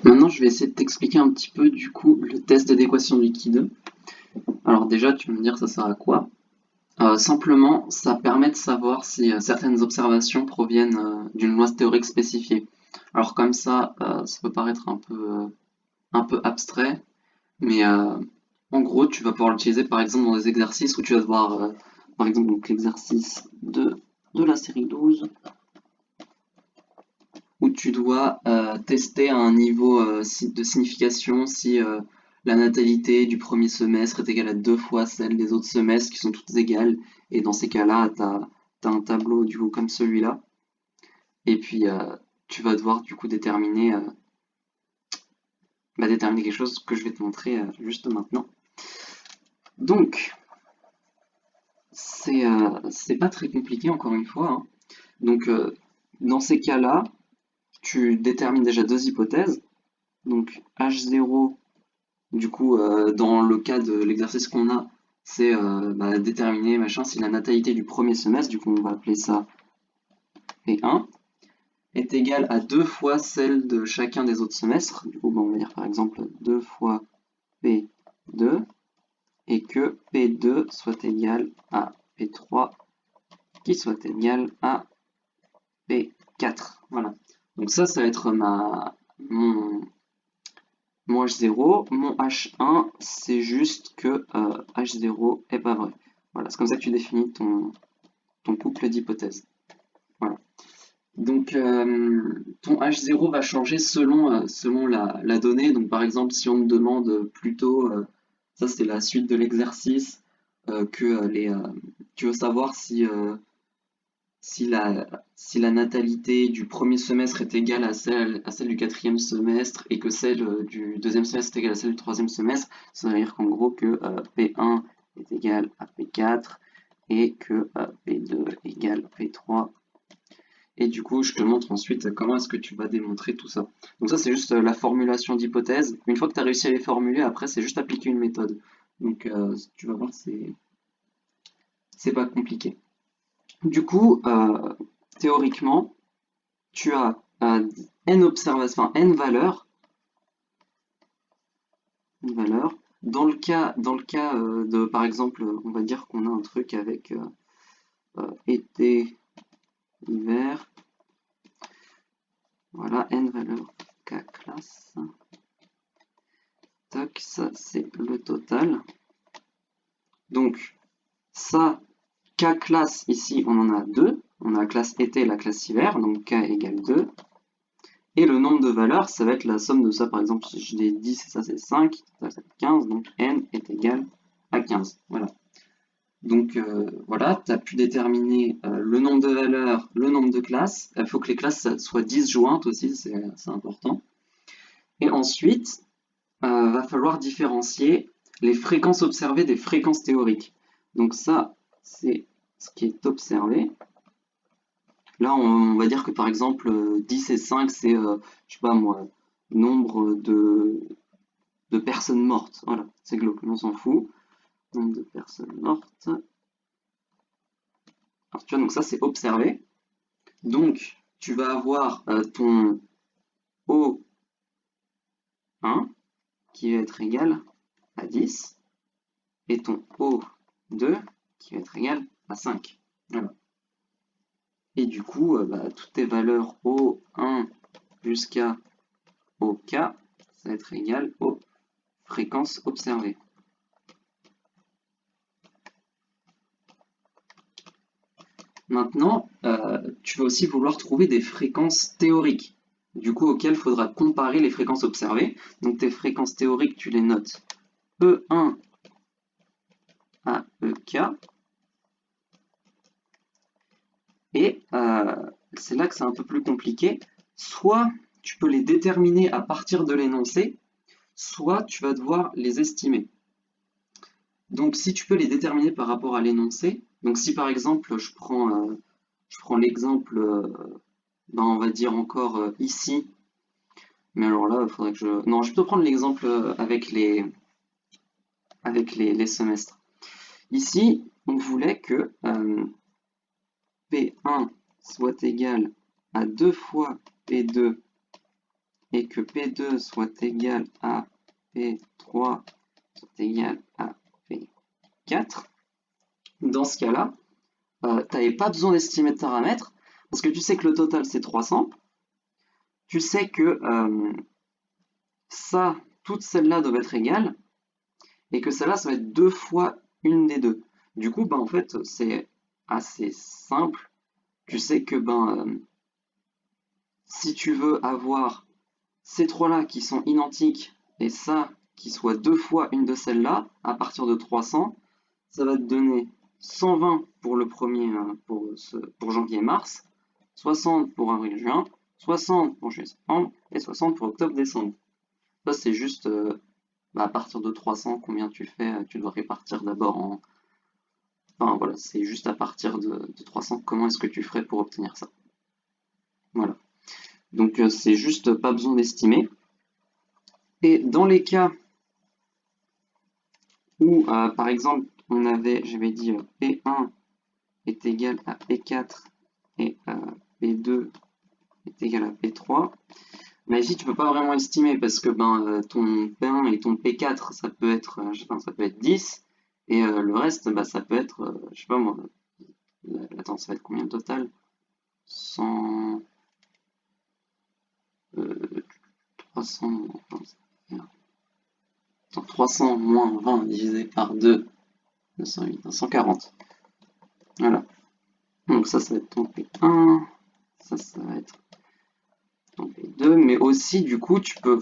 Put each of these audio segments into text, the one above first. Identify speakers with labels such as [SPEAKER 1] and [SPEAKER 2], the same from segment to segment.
[SPEAKER 1] Maintenant, je vais essayer de t'expliquer un petit peu du coup le test d'adéquation liquide. Alors déjà, tu vas me dire ça sert à quoi? Simplement, ça permet de savoir si certaines observations proviennent d'une loi théorique spécifiée. Alors comme ça peut paraître un peu abstrait, mais en gros, tu vas pouvoir l'utiliser par exemple dans des exercices où tu vas devoir, par exemple donc l'exercice de la série 12, où tu dois tester à un niveau de signification si la natalité du premier semestre est égale à 2 fois celle des autres semestres qui sont toutes égales. Et dans ces cas-là, tu as un tableau du coup comme celui-là. Et puis tu vas devoir du coup déterminer quelque chose que je vais te montrer juste maintenant. Donc, c'est pas très compliqué encore une fois, hein. Donc, dans ces cas-là, tu détermines déjà deux hypothèses. Donc, H0. Du coup, dans le cas de l'exercice qu'on a, c'est déterminer machin si la natalité du premier semestre, du coup on va appeler ça P1, est égale à 2 fois celle de chacun des autres semestres. Du coup, on va dire par exemple 2 fois P2 et que P2 soit égal à P3 qui soit égal à P4. Voilà. Donc ça va être mon H0, mon H1, c'est juste que H0 est pas vrai. Voilà, c'est comme ça que tu définis ton couple d'hypothèses. Voilà. Donc, ton H0 va changer selon la donnée. Donc, par exemple, si on te demande plutôt, ça c'est la suite de l'exercice, que tu veux savoir si la natalité du premier semestre est égale à celle du quatrième semestre et que celle du deuxième semestre est égale à celle du troisième semestre, ça veut dire qu'en gros que P1 est égal à P4 et que P2 est égal à P3. Et du coup, je te montre ensuite comment est-ce que tu vas démontrer tout ça. Donc ça, c'est juste la formulation d'hypothèses. Une fois que tu as réussi à les formuler, après, c'est juste appliquer une méthode. Donc tu vas voir, c'est pas compliqué. Du coup, théoriquement, tu as n observations, enfin n valeurs, Dans le cas de, par exemple, on va dire qu'on a un truc avec été, hiver, voilà, n valeurs k classe. Tac, ça c'est le total. Donc, ça, k classe, ici, on en a deux. On a la classe été et la classe hiver, donc k égale 2. Et le nombre de valeurs, ça va être la somme de ça. Par exemple, si je l'ai 10 et ça c'est 5, ça fait 15, donc n est égal à 15. Voilà. Donc voilà, tu as pu déterminer le nombre de valeurs, le nombre de classes. Il faut que les classes soient disjointes aussi, c'est important. Et ensuite, va falloir différencier les fréquences observées des fréquences théoriques. Donc ça, c'est ce qui est observé. Là, on va dire que par exemple, 10 et 5, c'est, je sais pas moi, nombre de personnes mortes. Voilà, c'est glauque, on s'en fout. Nombre de personnes mortes. Alors, tu vois, donc ça, c'est observé. Donc, tu vas avoir ton O1 qui va être égal à 10 et ton O2 qui va être égal à 5. Voilà. Et du coup, toutes tes valeurs O1 jusqu'à OK, ça va être égal aux fréquences observées. Maintenant, tu vas aussi vouloir trouver des fréquences théoriques, du coup auxquelles il faudra comparer les fréquences observées. Donc tes fréquences théoriques, tu les notes E1 à EK. Et c'est là que c'est un peu plus compliqué. Soit tu peux les déterminer à partir de l'énoncé, soit tu vas devoir les estimer. Donc si tu peux les déterminer par rapport à l'énoncé, donc si par exemple je prends l'exemple, on va dire encore ici, mais alors là, il faudrait que je... Non, je peux prendre l'exemple avec les semestres. Ici, on voulait que P1 soit égal à 2 fois P2 et que P2 soit égal à P3 soit égal à P4, dans ce cas-là, tu n'avais pas besoin d'estimer de paramètres, parce que tu sais que le total c'est 300, tu sais que ça, toutes celles-là doivent être égales, et que celle-là, ça va être 2 fois une des deux. Du coup, en fait, c'est assez simple. Tu sais que si tu veux avoir ces trois-là qui sont identiques et ça qui soit 2 fois une de celles-là, à partir de 300, ça va te donner 120 pour le premier, pour janvier et mars, 60 pour avril-juin, 60 pour juillet-septembre et 60 pour octobre-décembre. Ça, c'est juste à partir de 300, combien tu fais, tu dois répartir d'abord en... Enfin voilà, c'est juste à partir de 300, comment est-ce que tu ferais pour obtenir ça. Voilà. Donc c'est juste pas besoin d'estimer. Et dans les cas où, par exemple, j'avais dit P1 est égal à P4 et P2 est égal à P3, mais ici tu peux pas vraiment estimer parce que ton P1 et ton P4 ça peut être, ça peut être 10 et le reste ça peut être, je sais pas moi, attends, ça va être combien total? 100, 300, 300 moins 20 divisé par 2, 208, 140. Voilà. Donc ça va être ton P1, ça va être ton P2, mais aussi du coup tu peux,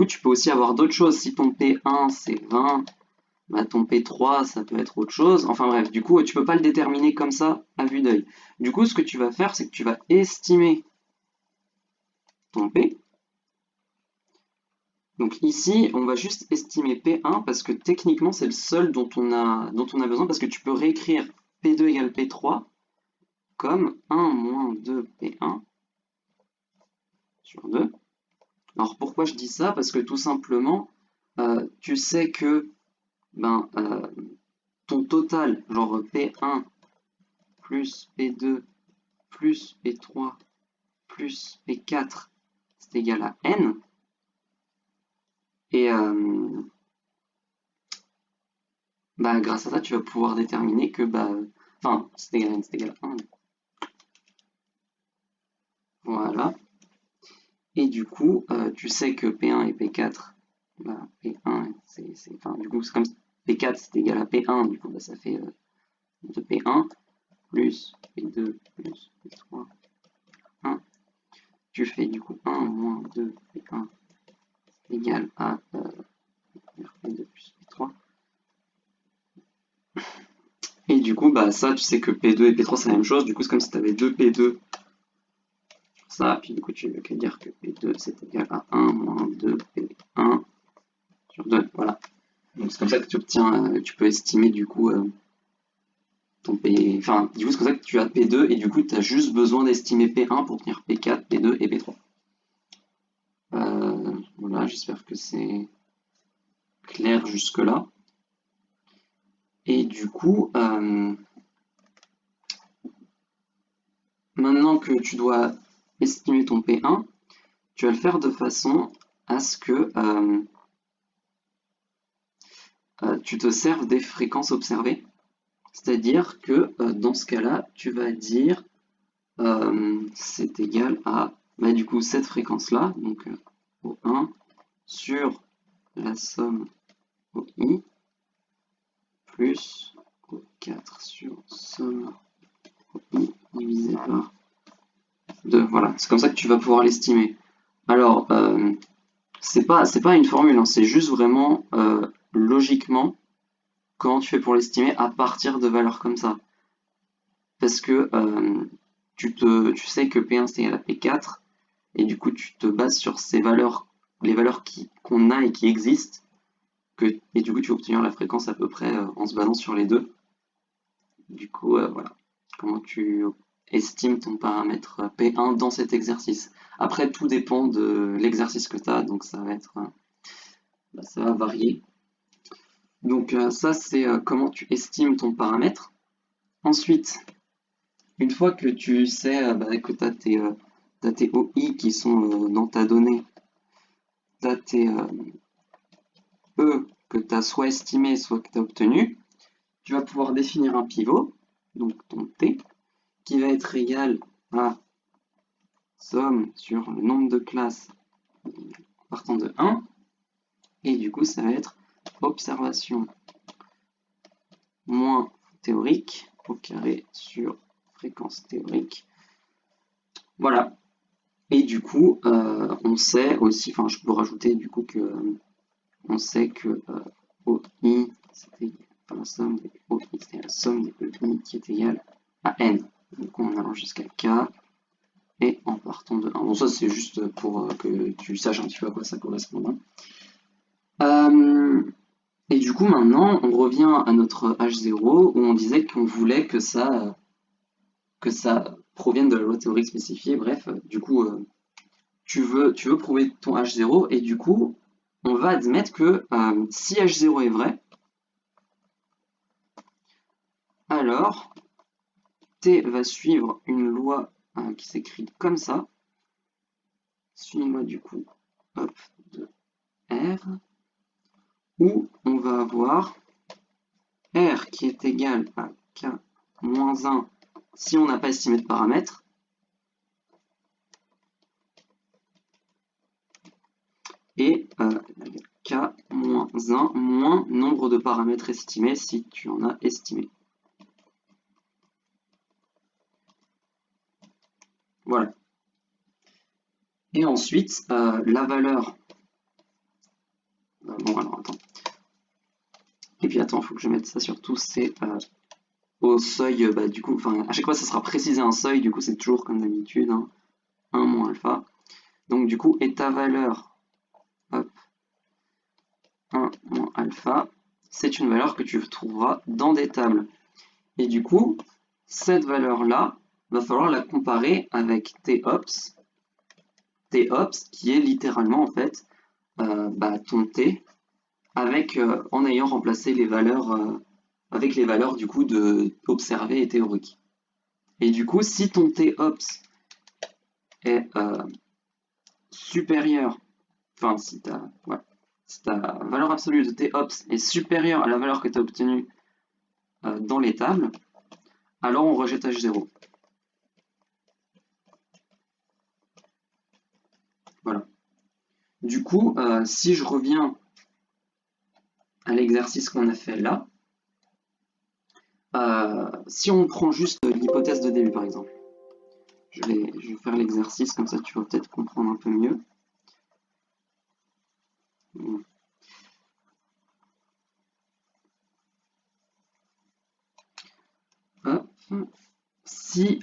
[SPEAKER 1] tu peux aussi avoir d'autres choses. Si ton P1 c'est 20, ton P3 ça peut être autre chose. Enfin bref, du coup tu peux pas le déterminer comme ça à vue d'œil. Du coup ce que tu vas faire c'est que tu vas estimer ton P. Donc ici on va juste estimer P1 parce que techniquement c'est le seul dont on a besoin parce que tu peux réécrire P2 égale P3 comme 1 moins 2 P1 sur 2. Alors pourquoi je dis ça? Parce que tout simplement, tu sais que ton total, genre P1 plus P2 plus P3 plus P4, c'est égal à N. Et grâce à ça, tu vas pouvoir déterminer que, c'est égal à N, c'est égal à 1. Voilà. Et du coup, tu sais que P1 et P4, P1, du coup, c'est comme P4 c'est égal à P1, du coup, ça fait 2P1 plus P2 plus P3, 1. Tu fais du coup 1 moins 2 P1 égale à P2 plus P3. Et du coup, ça, tu sais que P2 et P3 c'est la même chose, du coup, c'est comme si tu avais 2 P2 ça, puis du coup, tu veux qu'à dire que P2 c'est égal à 1 moins 2 P1 sur 2, voilà. Donc c'est comme ça que tu obtiens, tu peux estimer du coup ton P. Enfin, du coup, c'est comme ça que tu as P2 et du coup, tu as juste besoin d'estimer P1 pour obtenir P4, P2 et P3. Voilà, j'espère que c'est clair jusque-là. Et du coup, maintenant que tu dois estimer ton P1, tu vas le faire de façon à ce que tu te serves des fréquences observées. C'est-à-dire que dans ce cas-là, tu vas dire c'est égal à du coup cette fréquence-là, donc O1 sur la somme OI plus O4 sur somme OI divisé par 2. Voilà, c'est comme ça que tu vas pouvoir l'estimer. Alors, c'est pas une formule, hein, c'est juste vraiment logiquement comment tu fais pour l'estimer à partir de valeurs comme ça. Parce que tu sais que P1 c'est égal à P4, et du coup tu te bases sur ces valeurs, les valeurs qu'on a et qui existent, et du coup tu vas obtenir la fréquence à peu près en se basant sur les deux. Du coup, voilà, comment tu estimes ton paramètre P1 dans cet exercice. Après, tout dépend de l'exercice que tu as, donc ça va être, ça va varier. Donc ça, c'est comment tu estimes ton paramètre. Ensuite, une fois que tu sais que tu as tes OI qui sont dans ta donnée as tes E que tu as soit estimé, soit que tu as obtenu, tu vas pouvoir définir un pivot, donc ton T, qui va être égal à somme sur le nombre de classes partant de 1, et du coup ça va être observation moins théorique au carré sur fréquence théorique. Voilà. Et du coup, on sait aussi, enfin je peux rajouter du coup que on sait que OI, c'était la somme des OI, c'était la somme des EI qui est égale à N. Donc en allant jusqu'à K et en partant de 1. Bon, ça c'est juste pour que tu saches un petit peu à quoi ça correspond. Et du coup, maintenant, on revient à notre H0 où on disait qu'on voulait que ça provienne de la loi théorique spécifiée. Bref, du coup, tu veux prouver ton H0 et du coup, on va admettre que si H0 est vrai, alors T va suivre une loi qui s'écrit comme ça. Suis-moi du coup, hop, de R, où on va avoir R qui est égal à K moins 1 si on n'a pas estimé de paramètres, et K moins 1 moins nombre de paramètres estimés si tu en as estimé. Voilà. Et ensuite, la valeur... bon, alors, attends. Et puis, attends, il faut que je mette ça surtout, c'est au seuil, du coup, enfin, à chaque fois, ça sera précisé un seuil, du coup, c'est toujours comme d'habitude, hein, 1 moins alpha. Donc, du coup, et ta valeur, hop, 1 moins alpha, c'est une valeur que tu trouveras dans des tables. Et du coup, cette valeur-là, va falloir la comparer avec TOPS, qui est littéralement, en fait, ton T, avec, en ayant remplacé les valeurs, avec les valeurs, du coup, de observé et théorique. Et du coup, si ton TOPS est supérieur, enfin, si ta valeur absolue de TOPS est supérieure à la valeur que tu as obtenue dans les tables, alors on rejette H0. Voilà. Du coup, si je reviens à l'exercice qu'on a fait là, si on prend juste l'hypothèse de début par exemple, je vais faire l'exercice, comme ça tu vas peut-être comprendre un peu mieux. Hop. Si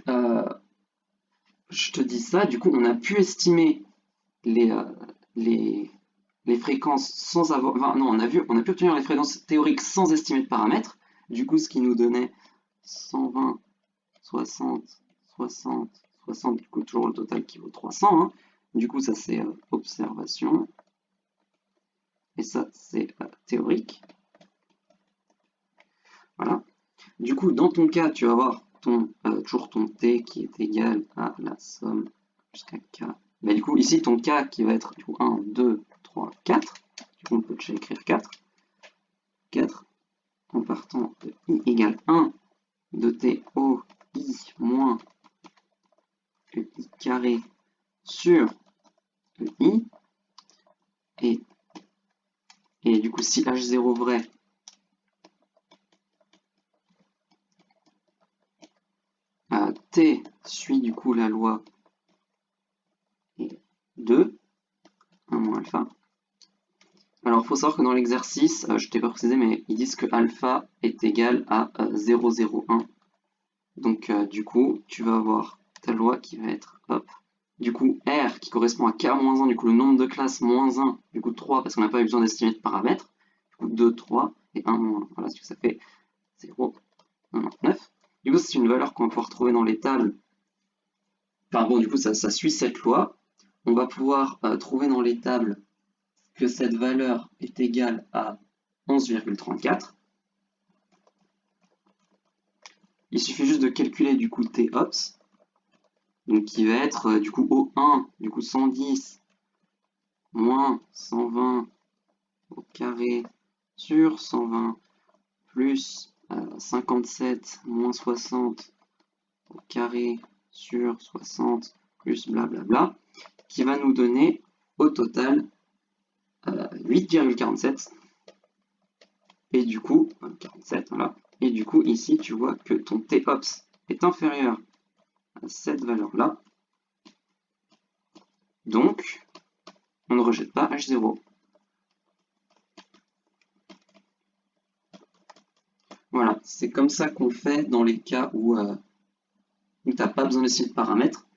[SPEAKER 1] je te dis ça, du coup on a pu estimer les fréquences sans avoir... Enfin, non, on a pu obtenir les fréquences théoriques sans estimer de paramètres. Du coup, ce qui nous donnait 120, 60, 60, 60, du coup, toujours le total qui vaut 300. Hein. Du coup, ça, c'est observation. Et ça, c'est théorique. Voilà. Du coup, dans ton cas, tu vas avoir toujours ton T qui est égal à la somme jusqu'à K. Mais du coup, ici, ton K qui va être du coup 1, 2, 3, 4. Du coup, on peut déjà écrire 4. 4 en partant de I égale 1 de T O I moins le I carré sur le I. Et du coup, si H0 vrai, T suit du coup la loi 2, 1 moins alpha. Alors, il faut savoir que dans l'exercice, je ne t'ai pas précisé, mais ils disent que alpha est égal à 0,01. Donc, du coup, tu vas avoir ta loi qui va être, hop, du coup, R qui correspond à K-1, du coup, le nombre de classes moins 1, du coup, 3, parce qu'on n'a pas eu besoin d'estimer de paramètres. Du coup, 2, 3, et 1 moins 1. Voilà, ce que ça fait 0,99. Du coup, c'est une valeur qu'on va pouvoir trouver dans les tables. Enfin bon, du coup, ça suit cette loi. On va pouvoir trouver dans les tables que cette valeur est égale à 11,34. Il suffit juste de calculer du coup TOPS, donc qui va être du coup O1, du coup 110 moins 120 au carré sur 120 plus 57 moins 60 au carré sur 60 plus blablabla, qui va nous donner au total 8,47. Et du coup, 47, voilà. Et du coup, ici, tu vois que ton TOPS est inférieur à cette valeur-là. Donc, on ne rejette pas H0. Voilà, c'est comme ça qu'on fait dans les cas où tu n'as pas besoin d'estimer de paramètres.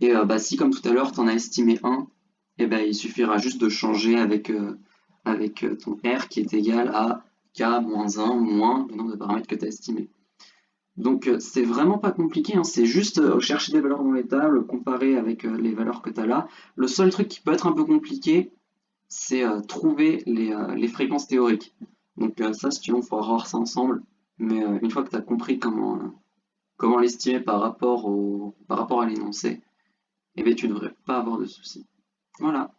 [SPEAKER 1] Et si comme tout à l'heure, tu en as estimé 1, et ben, il suffira juste de changer avec ton R qui est égal à K moins 1 moins le nombre de paramètres que tu as estimé. Donc c'est vraiment pas compliqué, hein, c'est juste chercher des valeurs dans les tables, comparer avec les valeurs que tu as là. Le seul truc qui peut être un peu compliqué, c'est trouver les fréquences théoriques. Donc ça, si tu veux, on pourra voir ça ensemble. Mais une fois que tu as compris comment l'estimer par rapport à l'énoncé, eh bien, tu ne devrais pas avoir de soucis. Voilà.